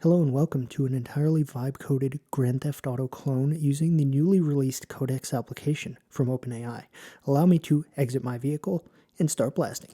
Hello and welcome to an entirely vibe-coded Grand Theft Auto clone using the newly released Codex application from OpenAI. Allow me to exit my vehicle and start blasting.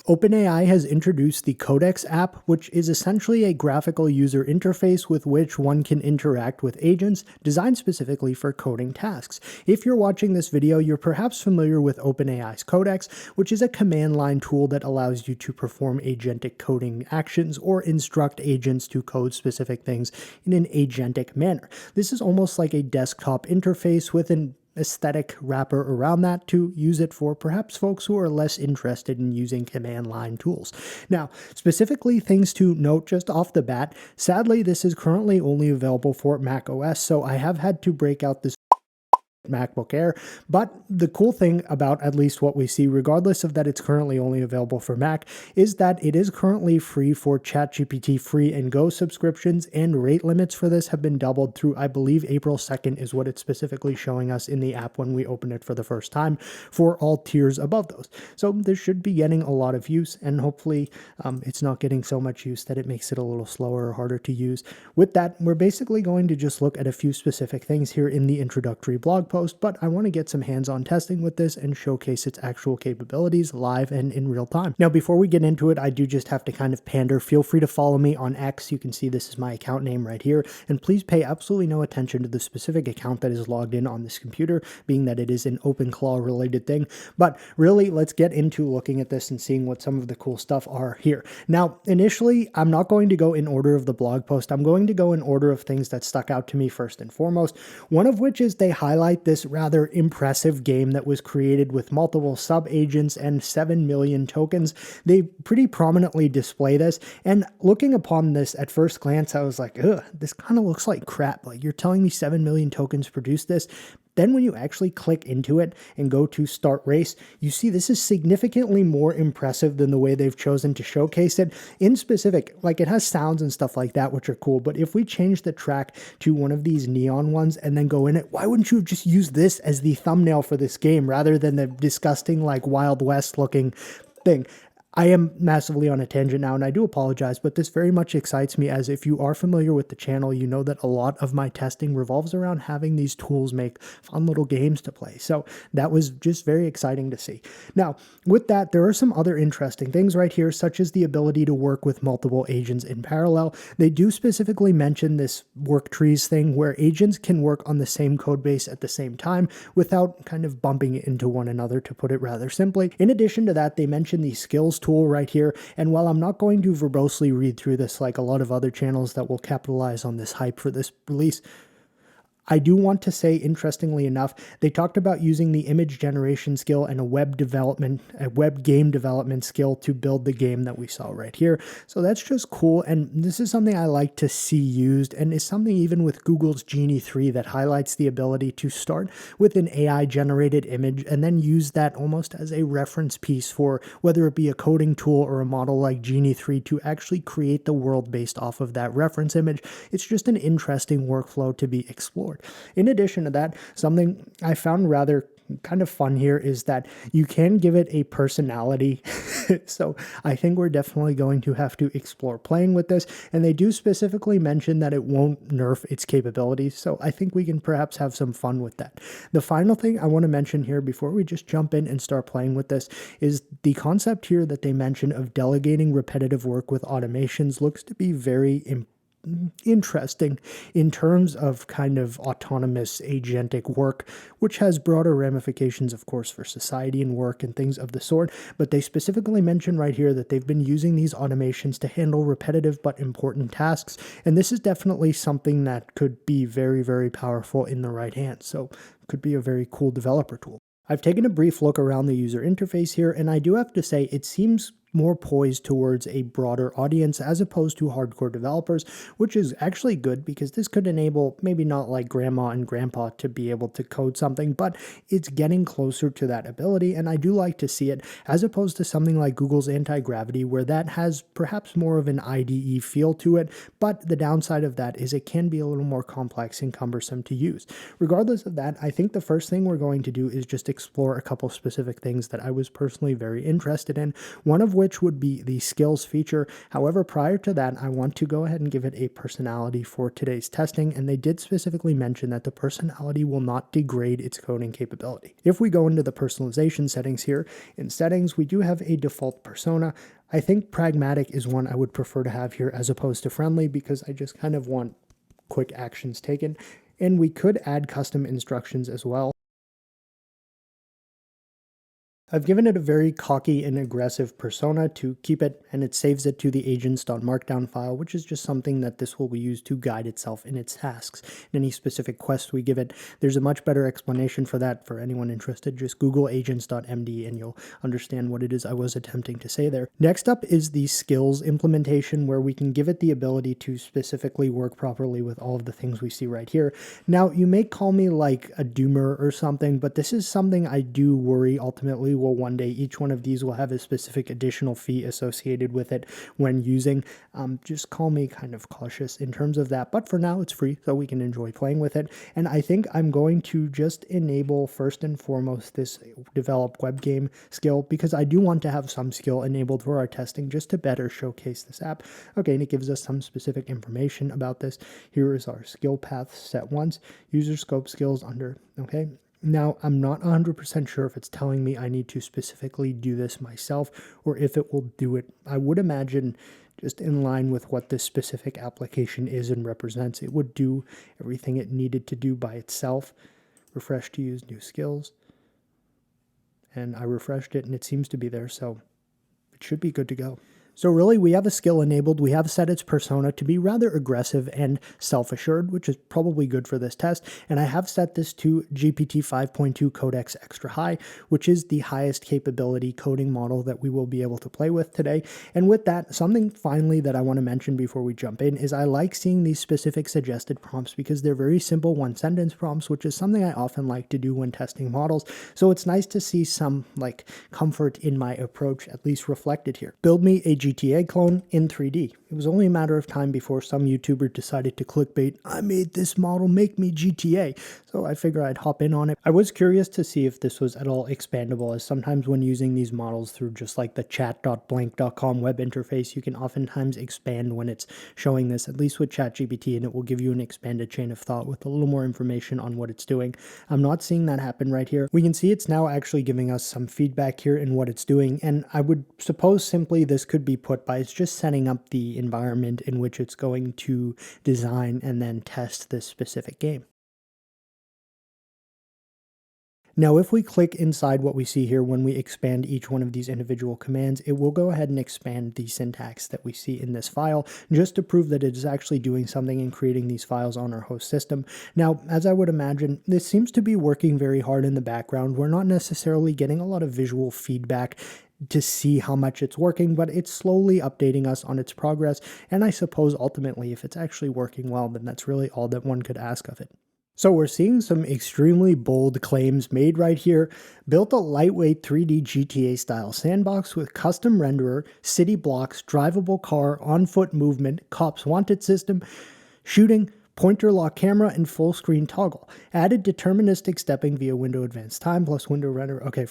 OpenAI has introduced the Codex app, which is essentially a graphical user interface with which one can interact with agents designed specifically for coding tasks. If you're watching this video, you're perhaps familiar with OpenAI's Codex, which is a command line tool that allows you to perform agentic coding actions or instruct agents to code specific things in an agentic manner. This is almost like a desktop interface with an aesthetic wrapper around that to use it for perhaps folks who are less interested in using command line tools. Now, specifically things to note just off the bat, sadly this is currently only available for Mac OS, so I have had to break out this MacBook Air, but the cool thing about at least what we see, regardless of that it's currently only available for Mac, is that it is currently free for ChatGPT free and Go subscriptions, and rate limits for this have been doubled through, I believe, April 2nd is what it's specifically showing us in the app when we open it for the first time, for all tiers above those. So this should be getting a lot of use, and hopefully it's not getting so much use that it makes it a little slower or harder to use. With that, we're basically going to just look at a few specific things here in the introductory blog post, but I want to get some hands-on testing with this and showcase its actual capabilities live and in real time. Now, before we get into it, I do just have to kind of pander. Feel free to follow me on X. You can see this is my account name right here, and please pay absolutely no attention to the specific account that is logged in on this computer, being that it is an OpenClaw related thing. But really, let's get into looking at this and seeing what some of the cool stuff are here. Now, initially, I'm not going to go in order of the blog post. I'm going to go in order of things that stuck out to me first and foremost, one of which is they highlight this rather impressive game that was created with multiple sub-agents and 7 million tokens. They pretty prominently display this, and looking upon this at first glance, I was like, ugh, this kind of looks like crap. Like, you're telling me 7 million tokens produced this? Then when you actually click into it and go to start race, you see this is significantly more impressive than the way they've chosen to showcase it. In specific, like, it has sounds and stuff like that, which are cool, but if we change the track to one of these neon ones and then go in it, why wouldn't you have just used this as the thumbnail for this game rather than the disgusting, like, Wild West looking thing? I am massively on a tangent now, and I do apologize, but this very much excites me, as if you are familiar with the channel, you know that a lot of my testing revolves around having these tools make fun little games to play. So that was just very exciting to see. Now, with that, there are some other interesting things right here, such as the ability to work with multiple agents in parallel. They do specifically mention this work trees thing where agents can work on the same code base at the same time without kind of bumping into one another, to put it rather simply. In addition to that, they mention the skills tool right here, and while I'm not going to verbosely read through this like a lot of other channels that will capitalize on this hype for this release, I do want to say, interestingly enough, they talked about using the image generation skill and a web game development skill to build the game that we saw right here. So that's just cool, and this is something I like to see used, and is something even with Google's Genie 3 that highlights the ability to start with an AI generated image and then use that almost as a reference piece for whether it be a coding tool or a model like Genie 3 to actually create the world based off of that reference image. It's just an interesting workflow to be explored. In addition to that, something I found rather kind of fun here is that you can give it a personality. So I think we're definitely going to have to explore playing with this, and they do specifically mention that it won't nerf its capabilities, so I think we can perhaps have some fun with that. The final thing I want to mention here before we just jump in and start playing with this is the concept here that they mention of delegating repetitive work with automations looks to be very interesting in terms of kind of autonomous agentic work, which has broader ramifications, of course, for society and work and things of the sort. But they specifically mention right here that they've been using these automations to handle repetitive but important tasks, and this is definitely something that could be very, very powerful in the right hands. So it could be a very cool developer tool. I've taken a brief look around the user interface here, and I do have to say it seems more poised towards a broader audience as opposed to hardcore developers, which is actually good because this could enable maybe not like grandma and grandpa to be able to code something, but it's getting closer to that ability, and I do like to see it, as opposed to something like Google's anti-gravity, where that has perhaps more of an IDE feel to it, but the downside of that is it can be a little more complex and cumbersome to use. Regardless of that, I think the first thing we're going to do is just explore a couple specific things that I was personally very interested in, one of which would be the skills feature. However, prior to that, I want to go ahead and give it a personality for today's testing, and they did specifically mention that the personality will not degrade its coding capability. If we go into the personalization settings here, in settings, we do have a default persona. I think pragmatic is one I would prefer to have here as opposed to friendly, because I just kind of want quick actions taken. And we could add custom instructions as well. I've given it a very cocky and aggressive persona to keep it, and it saves it to the agents.markdown file, which is just something that this will be used to guide itself in its tasks. In any specific quest we give it, there's a much better explanation for that for anyone interested. Just Google agents.md and you'll understand what it is I was attempting to say there. Next up is the skills implementation, where we can give it the ability to specifically work properly with all of the things we see right here. Now, you may call me like a doomer or something, but this is something I do worry ultimately will one day each one of these will have a specific additional fee associated with it when using. Just call me kind of cautious in terms of that, but for now it's free, so we can enjoy playing with it. And I think I'm going to just enable first and foremost this develop web game skill, because I do want to have some skill enabled for our testing just to better showcase this app. Okay, and it gives us some specific information about this. Here is our skill path set once, user scope skills under, okay. Now, I'm not 100% sure if it's telling me I need to specifically do this myself or if it will do it. I would imagine just in line with what this specific application is and represents, it would do everything it needed to do by itself. Refresh to use new skills. And I refreshed it and it seems to be there, so it should be good to go. So really, we have a skill enabled. We have set its persona to be rather aggressive and self-assured, which is probably good for this test. And I have set this to GPT 5.2 Codex Extra High, which is the highest capability coding model that we will be able to play with today. And with that, something finally that I want to mention before we jump in is I like seeing these specific suggested prompts because they're very simple one-sentence prompts, which is something I often like to do when testing models. So it's nice to see some comfort in my approach, at least reflected here. Build me a GTA clone in 3D. It was only a matter of time before some YouTuber decided to clickbait, I made this model, make me GTA. So I figure I'd hop in on it. I was curious to see if this was at all expandable, as sometimes when using these models through just like the chat.blank.com web interface, you can oftentimes expand when it's showing this, at least with ChatGPT, and it will give you an expanded chain of thought with a little more information on what it's doing. I'm not seeing that happen right here. We can see it's now actually giving us some feedback here in what it's doing, and I would suppose simply this could be put by it's just setting up the environment in which it's going to design and then test this specific game. Now, if we click inside what we see here when we expand each one of these individual commands, it will go ahead and expand the syntax that we see in this file, just to prove that it is actually doing something and creating these files on our host system. Now, as I would imagine, this seems to be working very hard in the background. We're not necessarily getting a lot of visual feedback to see how much it's working, but it's slowly updating us on its progress, and I suppose ultimately if it's actually working well, then that's really all that one could ask of it. So we're seeing some extremely bold claims made right here. Built a lightweight 3D GTA style sandbox with custom renderer, city blocks, drivable car, on-foot movement, cops wanted system, shooting, pointer lock camera, and full screen toggle. Added deterministic stepping via window advanced time plus window render. Okay,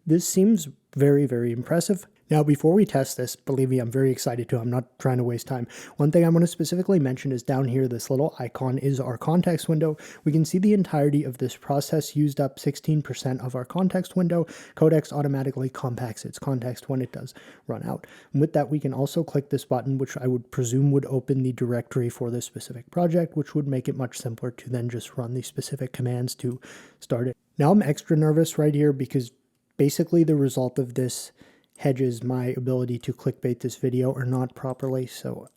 this seems very, very impressive. Now, before we test this, believe me, I'm very excited to. I'm not trying to waste time. One thing I want to specifically mention is down here, this little icon is our context window. We can see the entirety of this process used up 16% of our context window. Codex automatically compacts its context when it does run out. And with that, we can also click this button, which I would presume would open the directory for this specific project, which would make it much simpler to then just run these specific commands to start it. Now, I'm extra nervous right here because basically the result of this hedges my ability to clickbait this video or not properly, so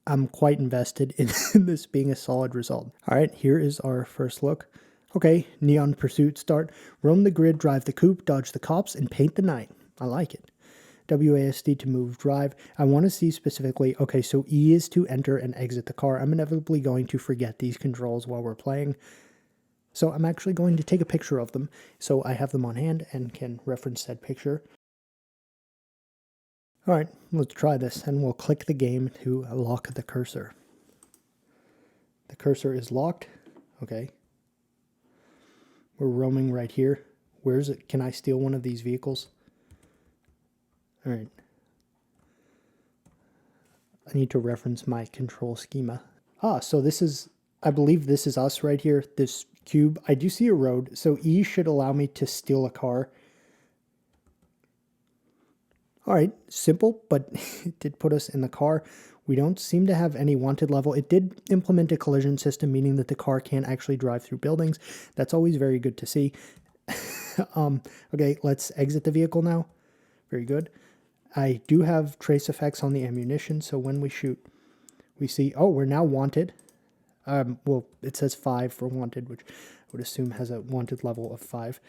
I'm quite invested in this being a solid result. All right, here is our first look. Okay, neon pursuit start. Roam the grid, drive the coupe, dodge the cops, and paint the night. I like it. WASD to move, drive. I want to see specifically, okay, so E is to enter and exit the car. I'm inevitably going to forget these controls while we're playing, so I'm actually going to take a picture of them so I have them on hand and can reference that picture. All right, let's try this, and we'll click the game to lock the cursor. The cursor is locked. Okay. We're roaming right here. Where is it? Can I steal one of these vehicles? All right. I need to reference my control schema. So this is, I believe this is us right here, this cube. I do see a road, so E should allow me to steal a car. All right, simple, but it did put us in the car. We don't seem to have any wanted level. It did implement a collision system, meaning that the car can't actually drive through buildings. That's always very good to see. Okay, let's exit the vehicle now. Very good. I do have trace effects on the ammunition, so when we shoot, we see, oh, we're now wanted. Well, it says 5 for wanted, which I would assume has a wanted level of 5.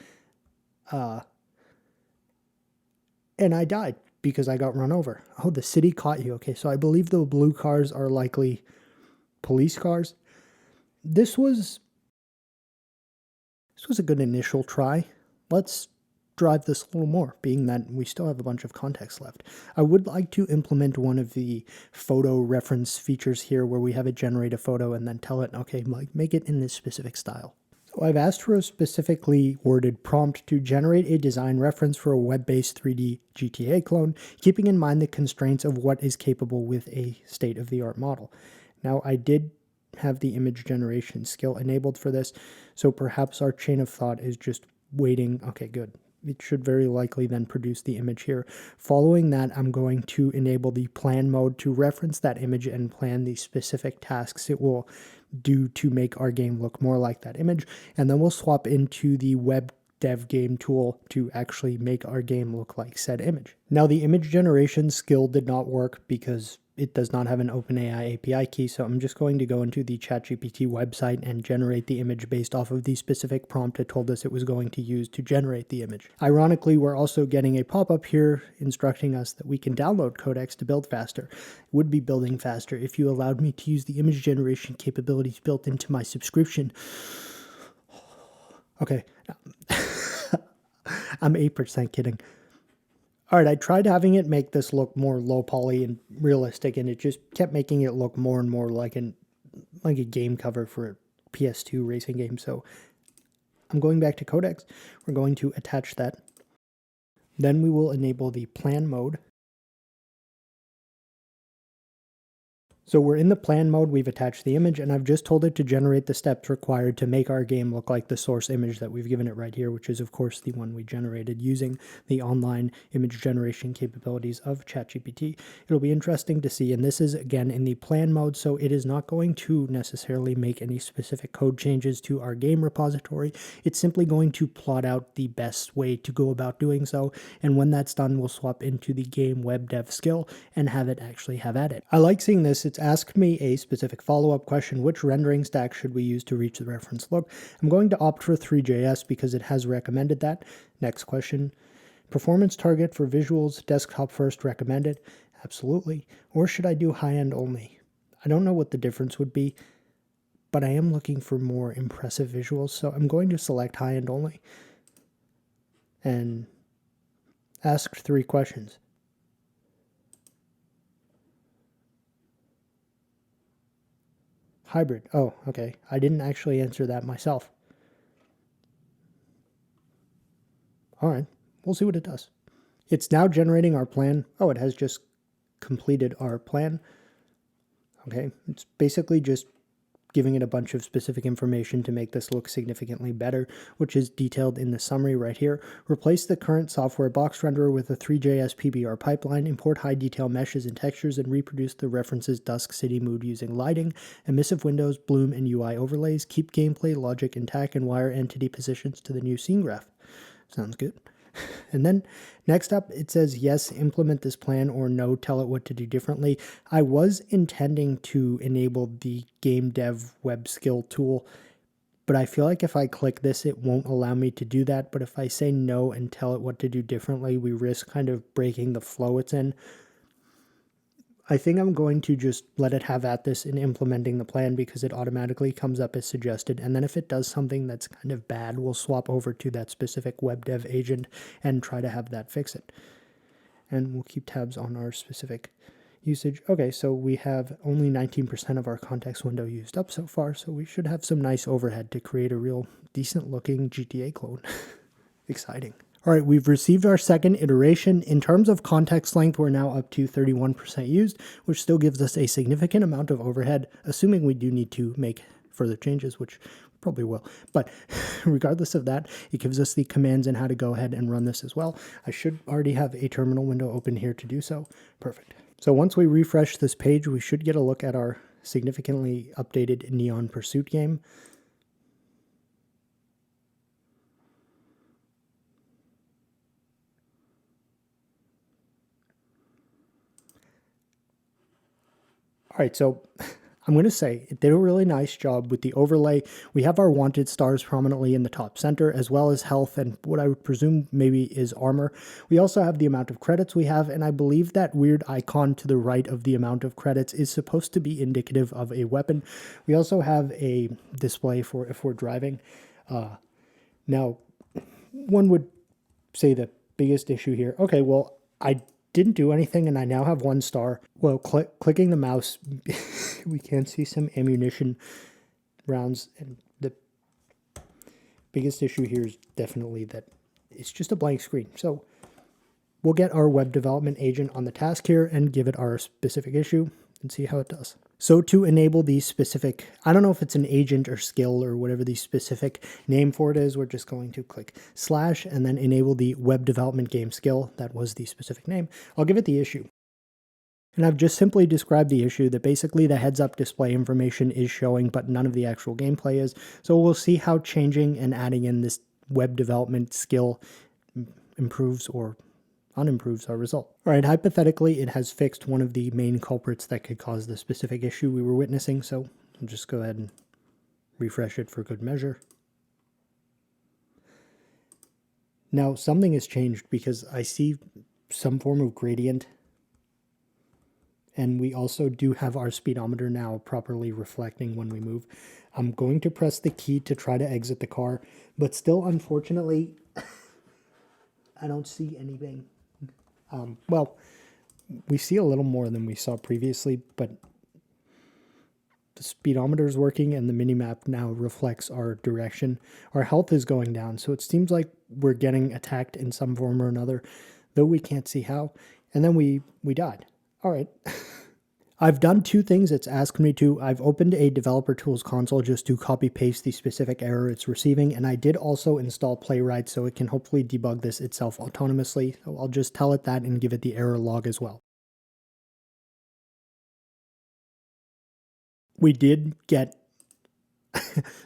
And I died because I got run over. Oh, the city caught you. Okay, so I believe the blue cars are likely police cars. This was a good initial try. Let's drive this a little more, being that we still have a bunch of context left. I would like to implement one of the photo reference features here where we have it generate a photo and then tell it, okay, like make it in this specific style. So I've asked for a specifically worded prompt to generate a design reference for a web-based 3D GTA clone, keeping in mind the constraints of what is capable with a state-of-the-art model. Now, I did have the image generation skill enabled for this, so perhaps our chain of thought is just waiting. Okay, good. It should very likely then produce the image here. Following that, I'm going to enable the plan mode to reference that image and plan the specific tasks it will do to make our game look more like that image. And then we'll swap into the web dev game tool to actually make our game look like said image. Now, the image generation skill did not work because it does not have an OpenAI API key, so I'm just going to go into the ChatGPT website and generate the image based off of the specific prompt it told us it was going to use to generate the image. Ironically, we're also getting a pop-up here instructing us that we can download codecs to build faster. It would be building faster if you allowed me to use the image generation capabilities built into my subscription. Okay, I'm 8% kidding. All right, I tried having it make this look more low poly and realistic, and it just kept making it look more and more like a game cover for a PS2 racing game. So I'm going back to codecs. We're going to attach that. Then we will enable the plan mode. So we're in the plan mode, we've attached the image, and I've just told it to generate the steps required to make our game look like the source image that we've given it right here, which is of course the one we generated using the online image generation capabilities of ChatGPT. It'll be interesting to see, and this is again in the plan mode, so it is not going to necessarily make any specific code changes to our game repository. It's simply going to plot out the best way to go about doing so, and when that's done, we'll swap into the game web dev skill and have it actually have at it. I like seeing this. It's asked me a specific follow-up question: which rendering stack should we use to reach the reference look? I'm going to opt for Three.js because it has recommended that. Next question: performance target for visuals, desktop first recommended? Absolutely. Or should I do high-end only? I don't know what the difference would be, but I am looking for more impressive visuals, so I'm going to select high-end only and ask 3 questions. Hybrid. Oh, okay. I didn't actually answer that myself. All right. We'll see what it does. It's now generating our plan. Oh, it has just completed our plan. Okay. It's basically just giving it a bunch of specific information to make this look significantly better, which is detailed in the summary right here. Replace the current software box renderer with a Three.js PBR pipeline, import high detail meshes and textures, and reproduce the references dusk city mood using lighting, emissive windows, bloom, and UI overlays. Keep gameplay logic intact and wire entity positions to the new scene graph. Sounds good. And then next up, it says, yes, implement this plan, or no, tell it what to do differently. I was intending to enable the game dev web skill tool, but I feel like if I click this, it won't allow me to do that. But if I say no and tell it what to do differently, we risk kind of breaking the flow it's in. I think I'm going to just let it have at this in implementing the plan because it automatically comes up as suggested. And then if it does something that's kind of bad, we'll swap over to that specific web dev agent and try to have that fix it. And we'll keep tabs on our specific usage. Okay, so we have only 19% of our context window used up so far, so we should have some nice overhead to create a real decent looking GTA clone. Exciting. All right, we've received our second iteration. In terms of context length, we're now up to 31% used, which still gives us a significant amount of overhead, assuming we do need to make further changes, which probably will. But regardless of that, it gives us the commands and how to go ahead and run this as well. I should already have a terminal window open here to do so. Perfect. So once we refresh this page, we should get a look at our significantly updated Neon Pursuit game. All right, so I'm going to say it did a really nice job with the overlay. We have our wanted stars prominently in the top center, as well as health and what I would presume maybe is armor. We also have the amount of credits we have, and I believe that weird icon to the right of the amount of credits is supposed to be indicative of a weapon. We also have a display for if we're driving. Now, one would say the biggest issue here, okay, well, I didn't do anything and I now have 1 star. Well, clicking the mouse, we can see some ammunition rounds, and the biggest issue here is definitely that it's just a blank screen. So we'll get our web development agent on the task here and give it our specific issue and see how it does. So to enable the specific, I don't know if it's an agent or skill or whatever the specific name for it is, we're just going to click / and then enable the web development game skill. That was the specific name. I'll give it the issue. And I've just simply described the issue that basically the heads-up display information is showing, but none of the actual gameplay is. So we'll see how changing and adding in this web development skill improves or unimproves our result. All right, hypothetically, it has fixed one of the main culprits that could cause the specific issue we were witnessing, so I'll just go ahead and refresh it for good measure. Now, something has changed because I see some form of gradient, and we also do have our speedometer now properly reflecting when we move. I'm going to press the key to try to exit the car, but still, unfortunately, I don't see anything. Well, we see a little more than we saw previously, but the speedometer is working and the minimap now reflects our direction. Our health is going down, so it seems like we're getting attacked in some form or another, though we can't see how. And then we died. All right. I've done 2 things it's asked me to. I've opened a developer tools console just to copy paste the specific error it's receiving, and I did also install Playwright so it can hopefully debug this itself autonomously. So I'll just tell it that and give it the error log as well. We did get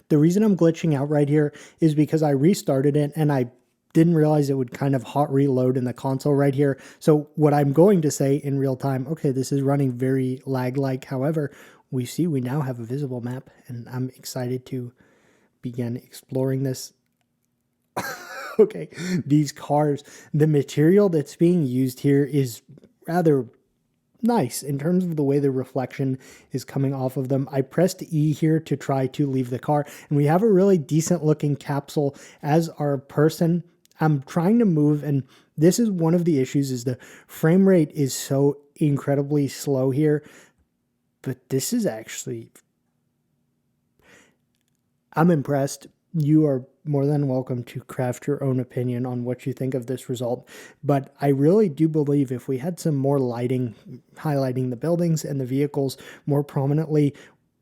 the reason I'm glitching out right here is because I restarted it and I didn't realize it would kind of hot reload in the console right here. So what I'm going to say in real time, okay, this is running very lag-like. However, we see we now have a visible map, and I'm excited to begin exploring this. Okay, these cars, the material that's being used here is rather nice in terms of the way the reflection is coming off of them. I pressed E here to try to leave the car, and we have a really decent looking capsule as our person. I'm trying to move, and this is one of the issues, is the frame rate is so incredibly slow here, but this is actually, I'm impressed. You are more than welcome to craft your own opinion on what you think of this result, but I really do believe if we had some more lighting highlighting the buildings and the vehicles more prominently,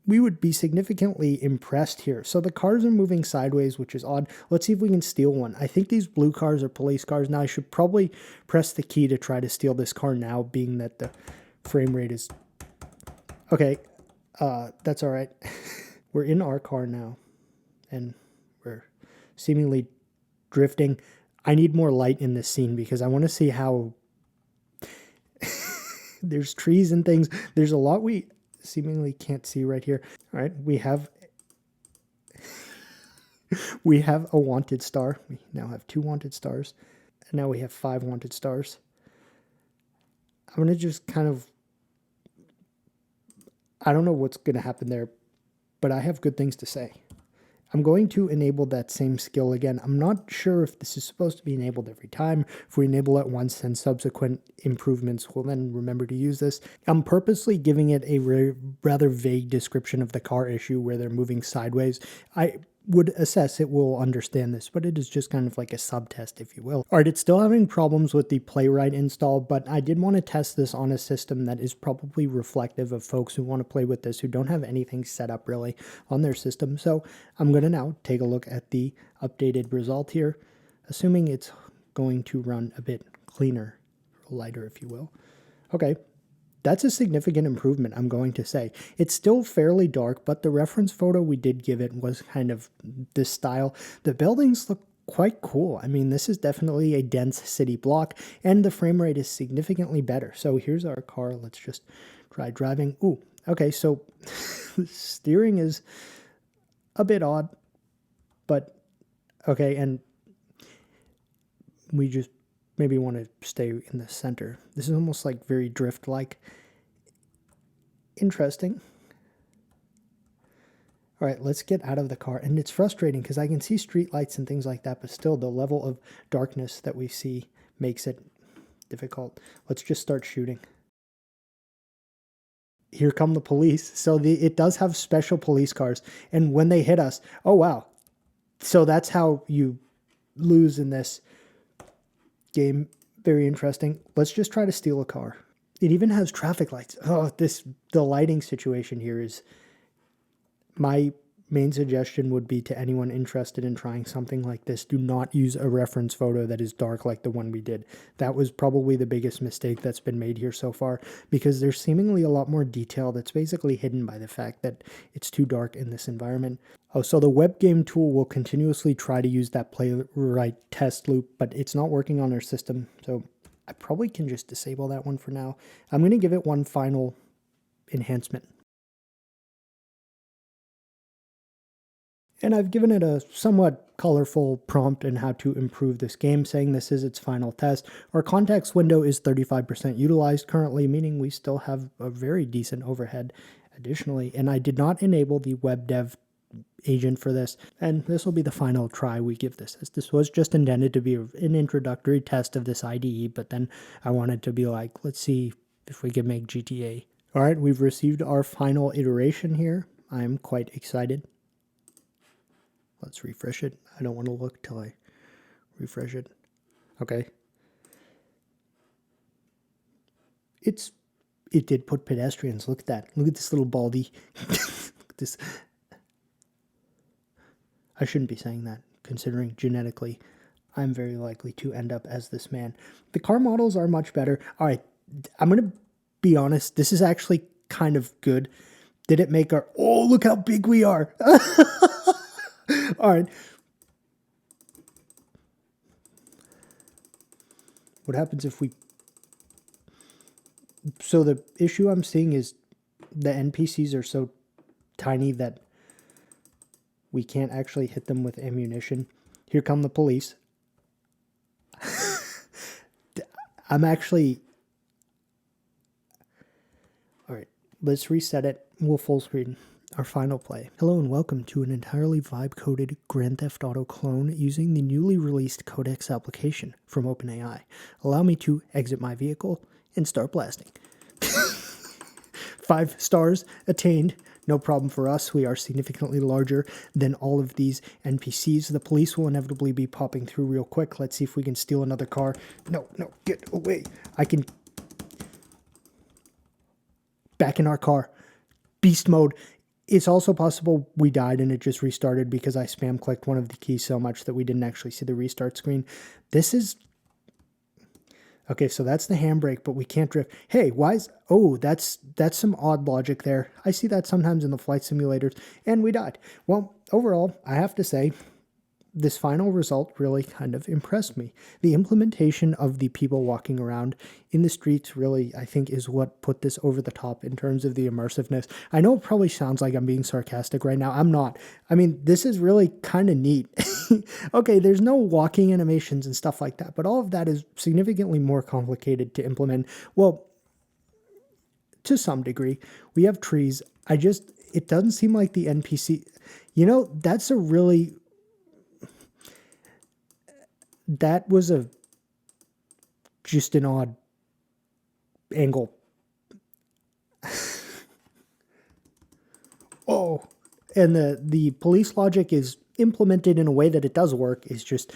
we would be significantly impressed here. So the cars are moving sideways, which is odd. Let's see if we can steal one. I think these blue cars are police cars. Now I should probably press the key to try to steal this car now, being that the frame rate is... Okay, that's all right. We're in our car now, and we're seemingly drifting. I need more light in this scene because I want to see how... There's trees and things. There's a lot we seemingly can't see right here. All right, we have a wanted star. We now have 2 wanted stars, and now we have 5 wanted stars. I'm gonna just kind of, I don't know what's gonna happen there, but I have good things to say. I'm going to enable that same skill again. I'm not sure if this is supposed to be enabled every time. If we enable it once, then subsequent improvements will then remember to use this. I'm purposely giving it a rather vague description of the car issue where they're moving sideways. would assess, it will understand this, but it is just kind of like a subtest, if you will. All right, it's still having problems with the Playwright install, but I did want to test this on a system that is probably reflective of folks who want to play with this, who don't have anything set up really on their system. So I'm going to now take a look at the updated result here, assuming it's going to run a bit cleaner, lighter, if you will. Okay. That's a significant improvement, I'm going to say. It's still fairly dark, but the reference photo we did give it was kind of this style. The buildings look quite cool. I mean, this is definitely a dense city block, and the frame rate is significantly better. So here's our car. Let's just try driving. Ooh, okay, so steering is a bit odd, but okay, and we just maybe want to stay in the center. This is almost like very drift-like. Interesting. All right, let's get out of the car. And it's frustrating because I can see street lights and things like that, but still the level of darkness that we see makes it difficult. Let's just start shooting. Here come the police. So it does have special police cars. And when they hit us, oh, wow. So that's how you lose in this game. Very interesting. Let's just try to steal a car. It even has traffic lights. Oh, the lighting situation here is... My main suggestion would be to anyone interested in trying something like this, do not use a reference photo that is dark like the one we did. That was probably the biggest mistake that's been made here so far, because there's seemingly a lot more detail that's basically hidden by the fact that it's too dark in this environment. Oh, so the web game tool will continuously try to use that playwright test loop, but it's not working on our system, so I probably can just disable that one for now. I'm going to give it one final enhancement. And I've given it a somewhat colorful prompt in how to improve this game, saying this is its final test. Our context window is 35% utilized currently, meaning we still have a very decent overhead additionally. And I did not enable the web dev agent for this, and this will be the final try we give this. This was just intended to be an introductory test of this IDE, but then I wanted to be like, let's see if we can make GTA. All right, we've received our final iteration here. I'm quite excited. Let's refresh it. I don't want to look till I refresh it. Okay. It did put pedestrians. Look at that. Look at this little baldy. This. I shouldn't be saying that, considering genetically I'm very likely to end up as this man. The car models are much better. All right, I'm going to be honest. This is actually kind of good. Did it make our... Oh, look how big we are. All right. What happens if we... So the issue I'm seeing is the NPCs are so tiny that we can't actually hit them with ammunition. Here come the police. I'm actually... All right, let's reset it. We'll full screen. Our final play. Hello and welcome to an entirely vibe-coded Grand Theft Auto clone using the newly released Codex application from OpenAI. Allow me to exit my vehicle and start blasting. 5 stars attained. No problem for us. We are significantly larger than all of these NPCs. The police will inevitably be popping through real quick. Let's see if we can steal another car. No, get away. I can... Back in our car. Beast mode. It's also possible we died and it just restarted because I spam clicked one of the keys so much that we didn't actually see the restart screen. This is... Okay, so that's the handbrake, but we can't drift. Hey, why is... Oh, that's some odd logic there. I see that sometimes in the flight simulators, and we died. Well, overall, I have to say, this final result really kind of impressed me. The implementation of the people walking around in the streets really, I think, is what put this over the top in terms of the immersiveness. I know it probably sounds like I'm being sarcastic right now. I'm not. I mean, this is really kind of neat. Okay, there's no walking animations and stuff like that, but all of that is significantly more complicated to implement. Well, to some degree, we have trees. It doesn't seem like the NPC, that's a really... That was just an odd angle. Oh, and the police logic is implemented in a way that it does work is just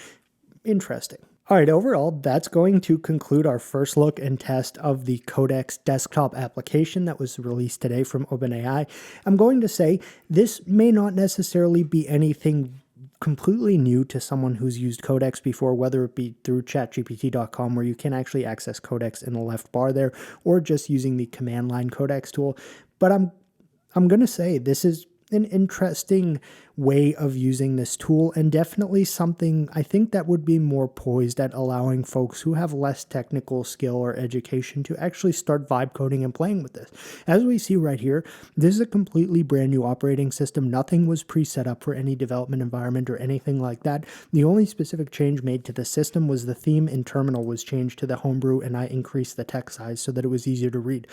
interesting. All right, overall, that's going to conclude our first look and test of the Codex desktop application that was released today from OpenAI. I'm going to say this may not necessarily be anything completely new to someone who's used Codex before, whether it be through chatgpt.com, where you can actually access Codex in the left bar there, or just using the command line Codex tool. But I'm going to say this is an interesting way of using this tool, and definitely something I think that would be more poised at allowing folks who have less technical skill or education to actually start vibe coding and playing with this. As we see right here, this is a completely brand new operating system. Nothing was pre-set up for any development environment or anything like that. The only specific change made to the system was the theme in terminal was changed to the homebrew, and I increased the text size so that it was easier to read.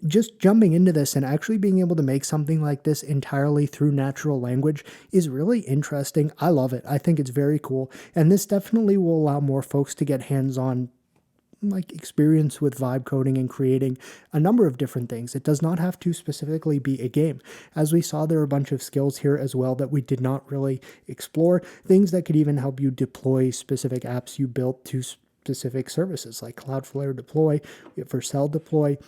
Just jumping into this and actually being able to make something like this entirely through natural language is really interesting. I love it. I think it's very cool. And this definitely will allow more folks to get hands-on experience with vibe coding and creating a number of different things. It does not have to specifically be a game. As we saw, there are a bunch of skills here as well that we did not really explore. Things that could even help you deploy specific apps you built to specific services like Cloudflare deploy, Vercel deploy.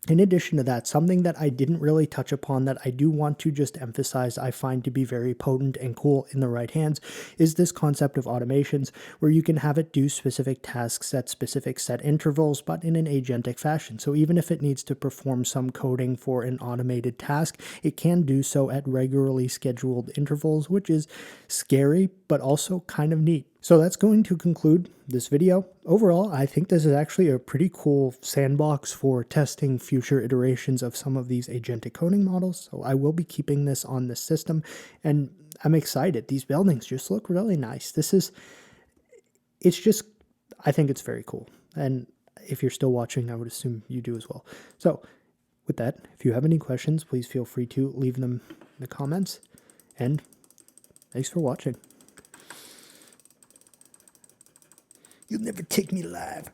In addition to that, something that I didn't really touch upon that I do want to just emphasize I find to be very potent and cool in the right hands is this concept of automations, where you can have it do specific tasks at specific set intervals, but in an agentic fashion. So even if it needs to perform some coding for an automated task, it can do so at regularly scheduled intervals, which is scary, but also kind of neat. So that's going to conclude this video. Overall, I think this is actually a pretty cool sandbox for testing future iterations of some of these agentic coding models. So I will be keeping this on the system, and I'm excited. These buildings just look really nice. I think it's very cool. And if you're still watching, I would assume you do as well. So with that, if you have any questions, please feel free to leave them in the comments. And thanks for watching. You'll never take me alive.